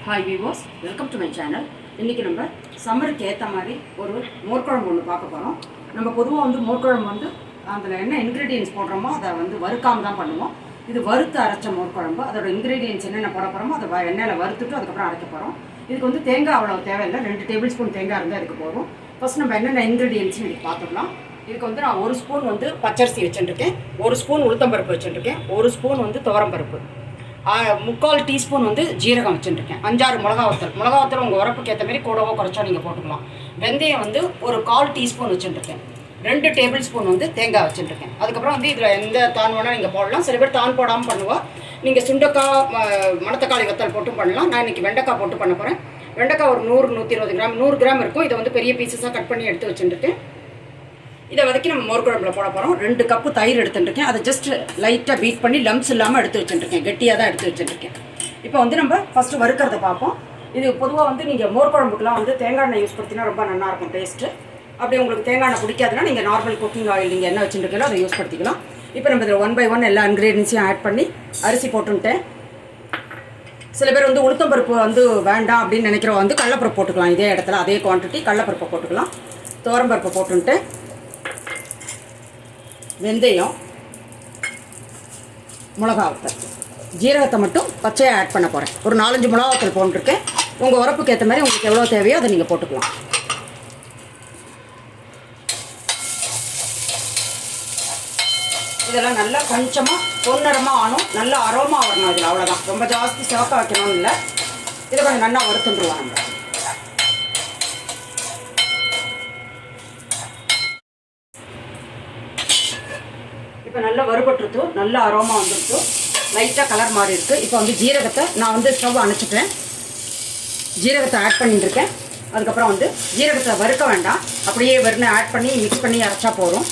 Hi viewers, welcome to my channel. இன்றைக்கி நம்ம சம்மருக்கு ஏற்ற மாதிரி ஒரு மோர்க்குழம்பு ஒன்று பார்க்க போகிறோம். நம்ம பொதுவாக வந்து மோர்க்குழம்பு வந்து அதில் என்ன இன்க்ரீடியன்ஸ் போடுறோமோ அதை வந்து வறுக்காமல் தான் பண்ணுவோம். இது வறுத்து அரைச்ச மோர்க்குழம்பு. அதோட இன்க்ரீடியன்ஸ் என்னென்ன போட போகிறோமோ அதை எண்ணெயில் வறுத்துட்டு அதுக்கப்புறம் அரைக்க போகிறோம். இதுக்கு வந்து தேங்காய் அவ்வளோ தேவையில்லை, 2 டேபிள் ஸ்பூன் தேங்காய் இருந்தால் இதுக்கு போதும். ஃபஸ்ட் நம்ம என்னென்ன இன்க்ரீடியன்ஸ்னு இன்றைக்கி பார்த்துக்கலாம். இதுக்கு வந்து நான் 1 ஸ்பூன் வந்து பச்சரிசி வச்சுட்டுருக்கேன், 1 ஸ்பூன் உளுத்தம்பருப்பு வச்சுட்டுருக்கேன், 1 ஸ்பூன் வந்து துவரம்பருப்பு, 3/4 டீஸ்பூன் வந்து ஜீரகம் வச்சுட்டுருக்கேன், 5-6 மிளகா வத்தல் உங்கள் உரப்புக்கு ஏற்ற மாதிரி கூடவோ குறைச்சோ நீங்கள் போட்டுக்கலாம். வெந்தயம் வந்து ஒரு 1/4 டீஸ்பூன் வச்சுட்டுருக்கேன், 2 டேபிள் ஸ்பூன் வந்து தேங்காய் வச்சுட்டுருக்கேன். அதுக்கப்புறம் வந்து இதில் எந்த தான் வேணால் நீங்கள் போடலாம். சில பேர் தான் போடாமல் பண்ணுவோம். நீங்கள் சுண்டக்காய் மணத்தக்காளி வத்தல் போட்டும் பண்ணலாம். நான் இன்றைக்கி வெண்டைக்காய் போட்டு பண்ண போகிறேன். வெண்டைக்காய் ஒரு 100-120 கிராம் 100 கிராம் இருக்கும். இதை வந்து பெரிய பீசஸாக கட் பண்ணி எடுத்து வச்சுட்டுருக்கேன். இதை வதக்கி நம்ம மோர்க்குழம்புல போட போகிறோம். 2 கப்பு தயிர் எடுத்துட்டுருக்கேன். அதை ஜஸ்ட் லைட்டாக பீட் பண்ணி லம்ஸ் இல்லாமல் எடுத்து வச்சுட்டுருக்கேன், கெட்டியாக தான் எடுத்து வச்சுட்டுருக்கேன். இப்போ வந்து நம்ம ஃபஸ்ட்டு வறுக்கிறத பார்ப்போம். இது பொதுவாக வந்து நீங்கள் மோர்க்குழம்புக்குலாம் வந்து தேங்காய் எண்ணெய் யூஸ் பண்ணினா ரொம்ப நல்லாயிருக்கும் டேஸ்ட்டு. அப்படி உங்களுக்கு தேங்காய் எண்ணெய் பிடிக்காதுன்னா நீங்கள் நார்மல் குக்கிங் ஆயில் நீங்கள் என்ன வச்சுருக்கீங்களோ அதை யூஸ் படுத்திக்கலாம். இப்போ நம்ம இதில் 1 by 1 எல்லா இன்க்ரீடியன்ஸையும் ஆட் பண்ணி அரிசி போட்டுட்டேன். சில பேர் வந்து உளுத்தம்பருப்பு வந்து வேண்டாம் அப்படின்னு நினைக்கிறவங்க வந்து கடலைப்பருப்பு போட்டுக்கலாம். இதே இடத்துல அதே குவான்டிட்டி கடலைப்பருப்பை போட்டுக்கலாம். துவரம்பருப்பை போட்டுன்ட்டு வெந்தயம், மிளகா வத்தல், ஜீரகத்தை மட்டும் பச்சையாக ஆட் பண்ண போகிறேன். ஒரு 4-5 மிளகா வத்தல் போட்டுருக்கேன். உங்கள் உரப்புக்கு ஏற்ற மாதிரி உங்களுக்கு எவ்வளோ தேவையோ அதை நீங்கள் போட்டுக்கலாம். இதெல்லாம் நல்லா கொஞ்சமாக பொன்னிறமாக ஆனும், நல்லா அரோமா வரணும். இதில் அவ்வளோதான், ரொம்ப ஜாஸ்தி சிவக்க வைக்கணும்னு இல்லை. இதை கொஞ்சம் நல்லா வறுத்துருவோம் நம்ம. இப்போ நல்லா வறுபட்டுருத்து, நல்லா அரோமா வந்துடுத்து, லைட்டாக கலர் மாறி இருக்குது. இப்போ வந்து ஜீரகத்தை நான் வந்து ஸ்டவ் அணைச்சிட்டேன். ஜீரகத்தை ஆட் பண்ணிட்டுருக்கேன். அதுக்கப்புறம் வந்து ஜீரகத்தை வறுக்க வேண்டாம், அப்படியே வெறும் ஆட் பண்ணி மிக்ஸ் பண்ணி அரைச்சா போதும்.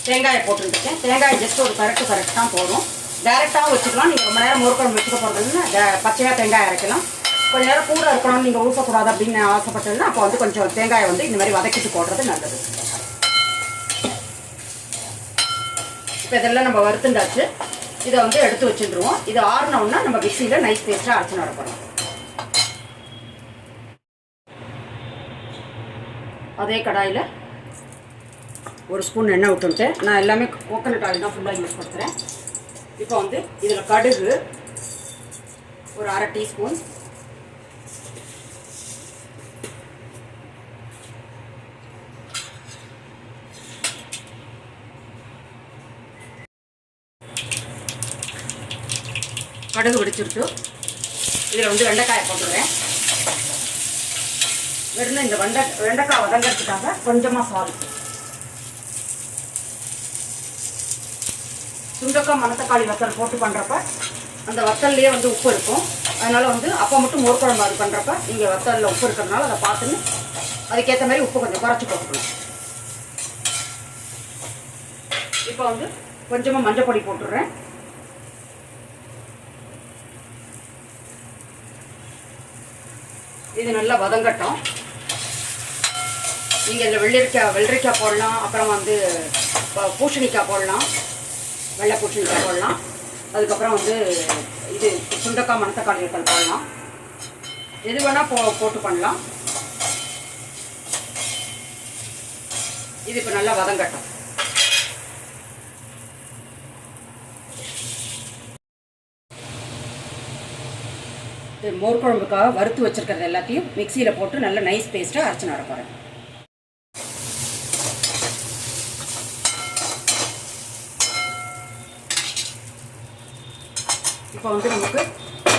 தேங்காயை போட்டுருக்கேன். தேங்காயை ஜஸ்ட் ஒரு கரெக்ட் தான் போதும். டேரெக்டாகவும் வச்சுக்கலாம். நீங்கள் ரொம்ப நேரம் மோர்க்குழம்பு வச்சுக்க போகிறதுன்னா பச்சையாக தேங்காய் அரைக்கலாம். கொஞ்சம் நேரம் கூட இருக்கணும்னு நீங்கள் ஊற்றக்கூடாது அப்படின்னு ஆசைப்பட்டதுன்னா அப்போ வந்து கொஞ்சம் தேங்காயை வந்து இந்த மாதிரி வதக்கிட்டு போடுறது நல்லது. இப்போ இதெல்லாம் நம்ம வறுத்துண்டாச்சு. இதை வந்து எடுத்து வச்சுருவோம். இது ஆறினோன்னா நம்ம மிக்சியில் நைஸ் பேஸ்ட்டாக அரைச்சி வர போகிறோம். அதே கடாயில் 1 ஸ்பூன் எண்ணெய் விட்டுட்டு நான் எல்லாமே கோகனட் ஆயில் தான் ஃபுல்லாக யூஸ் பண்ணுறேன். இப்போ வந்து இதில் கடுகு ஒரு 1/2 டீஸ்பூன், கடுகு வெடிச்சுட்டு இதில் வந்து வெண்டைக்காயை போட்டுக்கிறேன். வெறும் இந்த வெண்டைக்காய் வதங்கிறதுக்காக கொஞ்சமாக சால்ட், சுண்டக்காய் மணத்தக்காளி வத்தல் போட்டு பண்ணுறப்ப அந்த வத்தல்லையே வந்து உப்பு இருக்கும். அதனால் வந்து அப்போ மட்டும் மோர்க்குழம்பு அது பண்ணுறப்ப இங்கே வத்தலில் உப்பு இருக்கிறதுனால அதை பார்த்துன்னு அதுக்கேற்ற மாதிரி உப்பு கொஞ்சம் குறைச்சி போட்டுக்கணும். இப்போ வந்து கொஞ்சமாக மஞ்சள் பொடி போட்டுடுறேன். இது நல்லா வதங்கட்டும். நீங்கள் இதில் வெள்ளரிக்காய் போடலாம், அப்புறம் வந்து பூசணிக்காய் போடலாம், வெள்ளை பூசணிக்காய் போடலாம். அதுக்கப்புறம் வந்து இது சுண்டக்காய் மணத்தக்காளி வத்தல் போடலாம். எது வேணால் போட்டு பண்ணலாம். இது இப்போ நல்லா வதங்கட்டும். மோர்க்குழம்புக்காக வறுத்து வச்சுருக்கிறது எல்லாத்தையும் மிக்சியில் போட்டு நல்லா நைஸ் பேஸ்ட்டாக அரைச்சி நட போகிறேன். இப்போ வந்து நமக்கு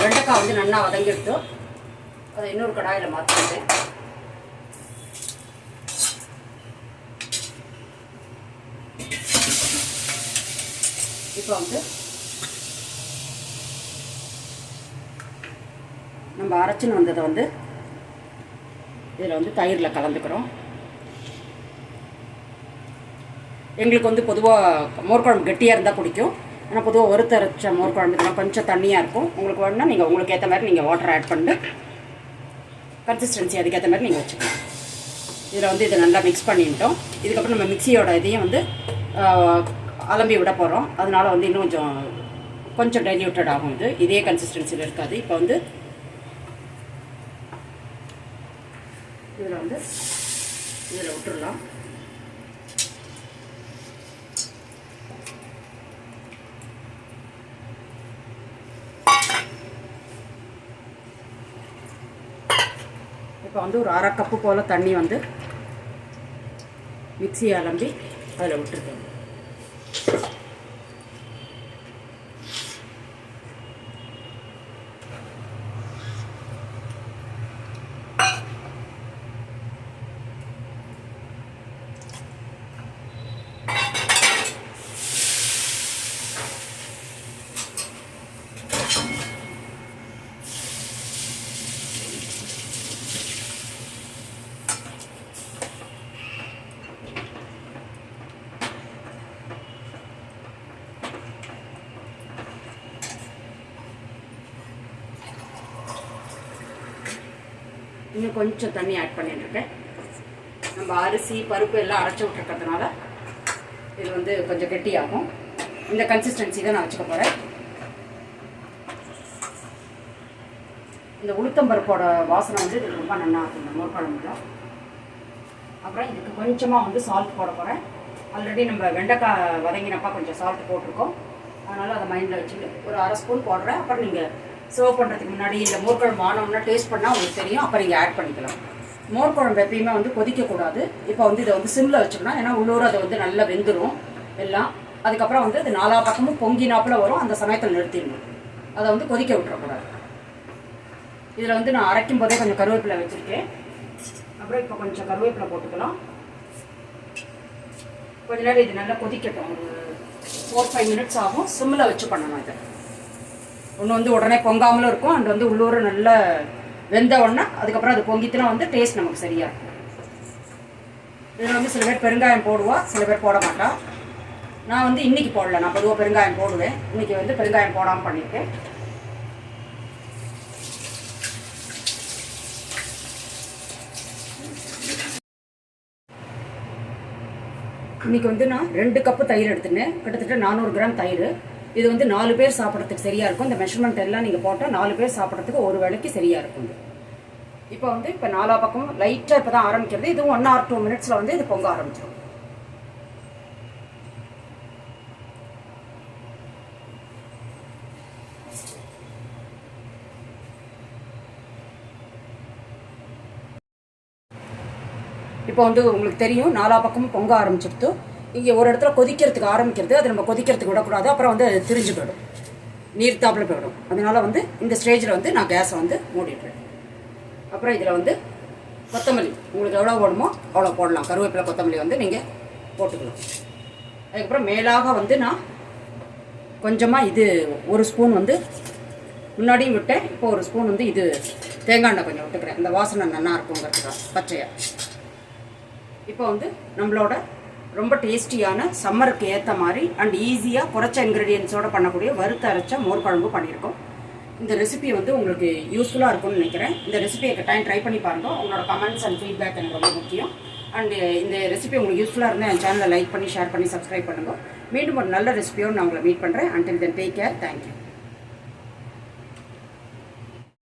வெண்டைக்காய் வந்து நல்லா வதங்கிடுத்து. அதை இன்னொரு கடாயில் மாற்றிட்டேன். இப்போ வந்து நம்ம அரைச்சின்னு வந்ததை வந்து இதில் வந்து தயிரில் கலந்துக்கிறோம். எங்களுக்கு வந்து பொதுவாக மோர்க்குழம்பு கெட்டியாக இருந்தால் பிடிக்கும். ஆனால் பொதுவாக வறுத்து அரைச்ச மோர்க்குழம்பு இதெல்லாம் கொஞ்சம் தண்ணியாக இருக்கும். உங்களுக்கு வேணுன்னா நீங்கள் உங்களுக்கு ஏற்ற மாதிரி நீங்கள் வாட்டர் ஆட் பண்ணிட்டு கன்சிஸ்டன்சி அதுக்கேற்ற மாதிரி நீங்கள் வச்சுக்கலாம். இதில் வந்து இதை நல்லா மிக்ஸ் பண்ணிட்டோம். இதுக்கப்புறம் நம்ம மிக்சியோட இதையும் வந்து அலம்பி விட போகிறோம். அதனால் வந்து இன்னும் கொஞ்சம் டைல்யூட்டட் ஆகும். இதே கன்சிஸ்டன்சியில் இருக்காது. இப்போ வந்து இதில் வந்து இதில் விட்டுடலாம். இப்போ வந்து ஒரு 1/2 கப்பு போல் தண்ணி வந்து மிக்ஸியை அலம்பி அதில் விட்டுருக்கேன். இன்னும் கொஞ்சம் தண்ணி ஆட் பண்ணிட்டுருக்கேன். நம்ம அரிசி பருப்பு எல்லாம் அரைச்சி விட்டுருக்கிறதுனால இது வந்து கொஞ்சம் கெட்டியாகும். இந்த கன்சிஸ்டன்சி தான் நான் வச்சுக்க போகிறேன். இந்த உளுத்தம்பருப்போட வாசனை வந்து இது ரொம்ப நல்லா இருக்கும் இந்த மோர் குழம்புல. அப்புறம் இதுக்கு கொஞ்சமாக வந்து சால்ட் போட போகிறேன். ஆல்ரெடி நம்ம வெண்டைக்காய் வதங்கினப்பா கொஞ்சம் சால்ட் போட்டிருக்கோம். அதனால் அதை மைண்டில் வச்சுட்டு ஒரு 1/2 ஸ்பூன் போடுறேன். அப்புறம் நீங்கள் சர்வ் பண்ணுறதுக்கு முன்னாடி இல்லை மோர் குழம்பு ஆனோம்னா டேஸ்ட் பண்ணால் உங்களுக்கு தெரியும். அப்போ நீங்கள் ஆட் பண்ணிக்கலாம். மோர் குழம்பு எப்பயுமே வந்து கொதிக்கக்கூடாது. இப்போ வந்து இதை வந்து சிம்மில் வச்சுக்கணும். ஏன்னா உள்ளூர் அதை வந்து நல்லா வெந்துடும் எல்லாம். அதுக்கப்புறம் வந்து அது 4 பக்கமும் பொங்கினாப்பில் வரும். அந்த சமயத்தில் நிறுத்திடணும். அதை வந்து கொதிக்க விட்டுறக்கூடாது. இதில் வந்து நான் அரைக்கும் போதே கொஞ்சம் கருவேப்பிலை வச்சுருக்கேன். அப்புறம் இப்போ கொஞ்சம் கருவேப்பிலை போட்டுக்கலாம். கொஞ்ச நேரம் இது நல்லா கொதிக்கட்டும். ஒரு 4-5 மினிட்ஸ் ஆகும். சிம்மில் வச்சு பண்ணணும். இதை ஒன்று வந்து உடனே பொங்காமலும் இருக்கும். அண்ட் வந்து உள்ளூர் நல்லா வெந்த உடனே அதுக்கப்புறம் அது பொங்கிட்டுனா வந்து டேஸ்ட் நமக்கு சரியாக இருக்கும். இதில் வந்து சில பேர் பெருங்காயம் போடுவா, சில பேர் போட மாட்டா. நான் வந்து இன்றைக்கி போடல. நான் பொதுவாக பெருங்காயம் போடுவேன். இன்றைக்கி வந்து பெருங்காயம் போடாமல் பண்ணியிருக்கேன். இன்றைக்கி வந்து நான் 2 கப்பு தயிர் எடுத்துனேன். கிட்டத்தட்ட 400 கிராம் தயிர். இது வந்து 4 பேர் சாப்பிட்றதுக்கு சரியாக இருக்கும். இந்த மெஷர்மெண்ட் எல்லாம் நீங்கள் போட்டால் 4 பேர் சாப்பிட்றதுக்கு ஒரு வேளைக்கு சரியாக இருக்கும். இப்போ வந்து இப்போ 4 பக்கமும் லைட்டாக இப்போ தான் ஆரம்பிக்கிறது. இதுவும் 1 or 2 மினிட்ஸில் வந்து இது பொங்க ஆரம்பிச்சிடும். இப்போ வந்து உங்களுக்கு தெரியும் 4 பக்கமும் பொங்க ஆரம்பிச்சிடுது. இங்கே ஒரு இடத்துல கொதிக்கிறதுக்கு ஆரம்பிக்கிறது. அது நம்ம கொதிக்கிறதுக்கு விடக்கூடாது. அப்புறம் வந்து அது திரிஞ்சு போயிடும், நீர்த்தாப்பில் போயிடும். அதனால் வந்து இந்த ஸ்டேஜில் வந்து நான் கேஸை வந்து மூடிடுறேன். அப்புறம் இதில் வந்து கொத்தமல்லி உங்களுக்கு எவ்வளோ வேணுமோ அவ்வளோ போடலாம். கருவேப்பிலை கொத்தமல்லி வந்து நீங்கள் போட்டுக்கலாம். அதுக்கப்புறம் மேலாக வந்து நான் கொஞ்சமாக இது 1 ஸ்பூன் வந்து முன்னாடியும் விட்டேன். இப்போ 1 ஸ்பூன் வந்து இது தேங்காய் எண்ணெய் கொஞ்சம் விட்டுக்கிறேன். இந்த வாசனை நல்லா இருக்குங்கிறதுக்காக பச்சையாக. இப்போ வந்து நம்மளோட ரொம்ப டேஸ்டியான சம்மருக்கு ஏற்ற மாதிரி அண்ட் ஈஸியாக குறைச்ச இன்க்ரீடியன்ஸோடு பண்ணக்கூடிய வறுத்து அரைச்ச மோர் குழம்பு பண்ணியிருக்கோம். இந்த ரெசிபி வந்து உங்களுக்கு யூஸ்ஃபுல்லாக இருக்கும்னு நினைக்கிறேன். இந்த ரெசிபியை கட்டாயம் ட்ரை பண்ணி பாருங்கள். உங்களோட கமெண்ட்ஸ் அண்ட் ஃபீட்பேக் எனக்கு ரொம்ப முக்கியம். அண்ட் இந்த ரெசிபி உங்களுக்கு யூஸ்ஃபுல்லாக இருந்தால் என் சேனலை லைக் பண்ணி ஷேர் பண்ணி சப்ஸ்கிரைப் பண்ணுங்கள். மீண்டும் ஒரு நல்ல ரெசிபியோடு நான் உங்களை மீட் பண்ணுறேன். Until then take care. Thank you.